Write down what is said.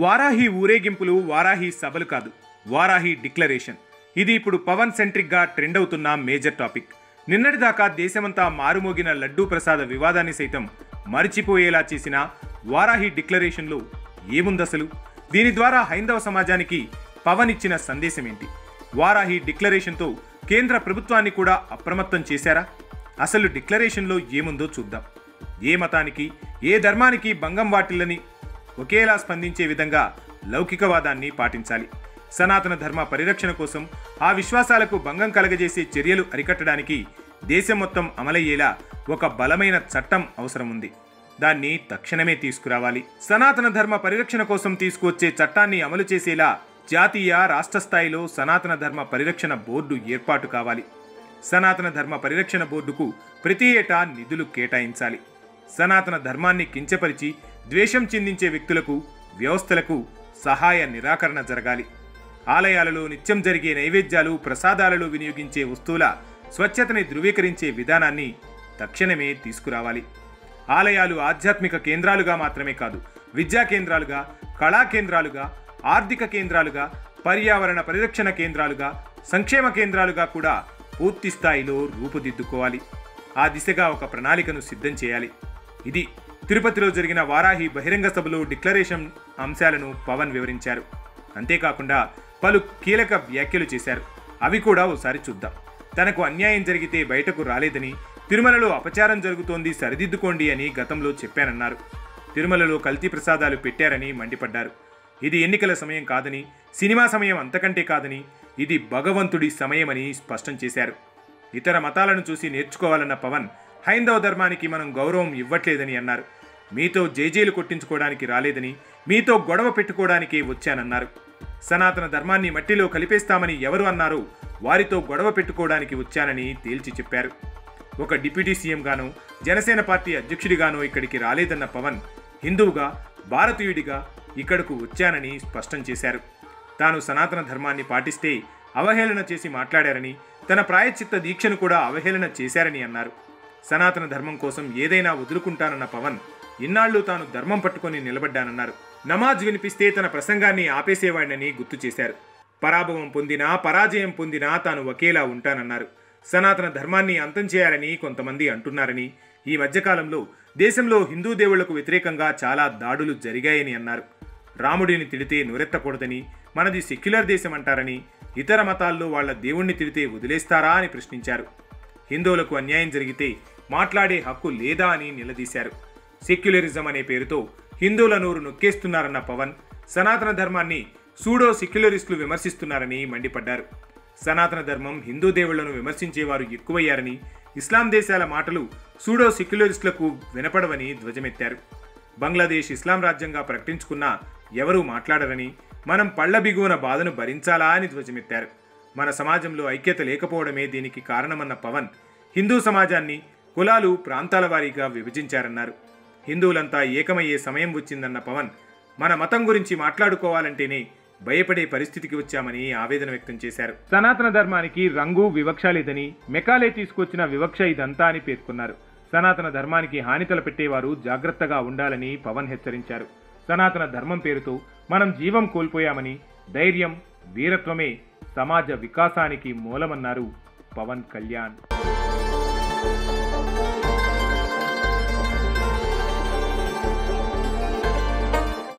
వారాహి ఊరేగింపులు వారాహి సభలు కాదు, వారాహి డిక్లరేషన్. ఇది ఇప్పుడు పవన్ సెంట్రిక్గా ట్రెండ్ అవుతున్న మేజర్ టాపిక్. నిన్నటిదాకా దేశమంతా మారుమోగిన లడ్డూ ప్రసాద వివాదాన్ని సైతం మరిచిపోయేలా చేసిన వారాహి డిక్లరేషన్లో ఏముందసలు? దీని ద్వారా హైందవ సమాజానికి పవన్ ఇచ్చిన సందేశం ఏంటి? వారాహి డిక్లరేషన్తో కేంద్ర ప్రభుత్వాన్ని కూడా అప్రమత్తం చేశారా? అసలు డిక్లరేషన్లో ఏముందో చూద్దాం. ఏ మతానికి, ఏ ధర్మానికి భంగం వాటిల్లని ఒకేలా స్పందించే విధంగా లౌకికవాదాన్ని పాటించాలి. సనాతన ధర్మ పరిరక్షణ కోసం, ఆ విశ్వాసాలకు భంగం కలగజేసే చర్యలు అరికట్టడానికి దేశం మొత్తం అమలయ్యేలా ఒక బలమైన చట్టం అవసరం ఉంది. దాన్ని తక్షణమే తీసుకురావాలి. సనాతన ధర్మ పరిరక్షణ కోసం తీసుకువచ్చే చట్టాన్ని అమలు చేసేలా జాతీయ, రాష్ట్ర స్థాయిలో సనాతన ధర్మ పరిరక్షణ బోర్డు ఏర్పాటు కావాలి. సనాతన ధర్మ పరిరక్షణ బోర్డుకు ప్రతి ఏటా నిధులు కేటాయించాలి. సనాతన ధర్మాన్ని కించపరిచి ద్వేషం చిందించే వ్యక్తులకు, వ్యవస్థలకు సహాయ నిరాకరణ జరగాలి. ఆలయాలలో నిత్యం జరిగే నైవేద్యాలు, ప్రసాదాలలో వినియోగించే వస్తువుల స్వచ్ఛతని ధృవీకరించే విధానాన్ని తక్షణమే తీసుకురావాలి. ఆలయాలు ఆధ్యాత్మిక కేంద్రాలుగా మాత్రమే కాదు, విద్యా కేంద్రాలుగా, కళా కేంద్రాలుగా, ఆర్థిక కేంద్రాలుగా, పర్యావరణ పరిరక్షణ కేంద్రాలుగా, సంక్షేమ కేంద్రాలుగా కూడా పూర్తి స్థాయిలో రూపుదిద్దుకోవాలి. ఆ దిశగా ఒక ప్రణాళికను సిద్ధం చేయాలి. ఇది తిరుపతిలో జరిగిన వారాహి బహిరంగ సభలో డిక్లరేషన్ అంశాలను పవన్ వివరించారు. అంతేకాకుండా పలు కీలక వ్యాఖ్యలు చేశారు. అవి కూడా ఓసారి చూద్దాం. తనకు అన్యాయం జరిగితే బయటకు రాలేదని, తిరుమలలో అపచారం జరుగుతోంది, సరిదిద్దుకోండి అని గతంలో చెప్పానన్నారు. తిరుమలలో కల్తీ ప్రసాదాలు పెట్టారని మండిపడ్డారు. ఇది ఎన్నికల సమయం కాదని, సినిమా సమయం అంతకంటే కాదని, ఇది భగవంతుడి సమయమని స్పష్టం చేశారు. ఇతర మతాలను చూసి నేర్చుకోవాలన్న పవన్ హైందవ ధర్మానికి మనం గౌరవం ఇవ్వట్లేదని అన్నారు. మీతో జేజేలు కొట్టించుకోవడానికి రాలేదని, మీతో గొడవ పెట్టుకోవడానికే వచ్చానన్నారు. సనాతన ధర్మాన్ని మట్టిలో కలిపేస్తామని ఎవరు అన్నారో వారితో గొడవ పెట్టుకోవడానికి వచ్చానని తేల్చి చెప్పారు. ఒక డిప్యూటీ సీఎంగానో, జనసేన పార్టీ అధ్యక్షుడిగానో ఇక్కడికి రాలేదన్న పవన్ హిందువుగా, భారతీయుడిగా ఇక్కడకు వచ్చానని స్పష్టం చేశారు. తాను సనాతన ధర్మాన్ని పాటిస్తే అవహేళన చేసి మాట్లాడారని, తన ప్రాయశ్చిత్త దీక్షను కూడా అవహేళన చేశారని అన్నారు. సనాతన ధర్మం కోసం ఏదైనా వదులుకుంటానన్న పవన్ ఇన్నాళ్లు తాను ధర్మం పట్టుకొని నిలబడ్డానన్నారు. నమాజ్ వినిపిస్తే తన ప్రసంగాన్ని ఆపేసేవాడినని గుర్తు చేశారు. పరాభవం పొందినా, పరాజయం పొందినా తాను ఒకేలా ఉంటానన్నారు. సనాతన ధర్మాన్ని అంతం చేయాలని కొంతమంది అంటున్నారని, ఈ మధ్యకాలంలో దేశంలో హిందూ దేవుళ్లకు వ్యతిరేకంగా చాలా దాడులు జరిగాయని అన్నారు. రాముడిని తిడితే నోరెత్తకూడదని, మనది సెక్యులర్ దేశం అంటారని, ఇతర మతాల్లో వాళ్ల దేవుణ్ణి తిడితే వదిలేస్తారా అని ప్రశ్నించారు. హిందువులకు అన్యాయం జరిగితే మాట్లాడే హక్కు లేదా అని నిలదీశారు. సెక్యులరిజం అనే పేరుతో హిందువుల నోరు నొక్కేస్తున్నారన్న పవన్ సనాతన ధర్మాన్ని సూడో సెక్యులరిస్టులు విమర్శిస్తున్నారని మండిపడ్డారు. సనాతన ధర్మం, హిందూ దేవుళ్లను విమర్శించేవారు ఎక్కువయ్యారని, ఇస్లాం దేశాల మాటలు సూడో సెక్యులరిస్టులకు వినపడవని ధ్వజమెత్తారు. బంగ్లాదేశ్ ఇస్లాం రాజ్యంగా ప్రకటించుకున్నా ఎవరూ మాట్లాడరని, మనం పళ్ల బిగువన బాధను భరించాలా అని ధ్వజమెత్తారు. మన సమాజంలో ఐక్యత లేకపోవడమే దీనికి కారణమన్న పవన్ హిందూ సమాజాన్ని కులాలు, ప్రాంతాల వారీగా విభజించారన్నారు. హిందువులంతా ఏకమయ్యే సమయం వచ్చిందన్న పవన్ మన మతం గురించి మాట్లాడుకోవాలంటేనే భయపడే పరిస్థితికి వచ్చామని ఆవేదన వ్యక్తం చేశారు. సనాతన ధర్మానికి రంగు, వివక్ష లేదని, మెకాలే తీసుకొచ్చిన వివక్ష ఇదంతా అని పేర్కొన్నారు. సనాతన ధర్మానికి హాని తలపెట్టేవారు జాగ్రత్తగా ఉండాలని పవన్ హెచ్చరించారు. సనాతన ధర్మం పేరుతో మనం జీవం కోల్పోయామని, ధైర్యం, వీరత్వమే సమాజ వికాసానికి మూలమన్నారు పవన్ కళ్యాణ్.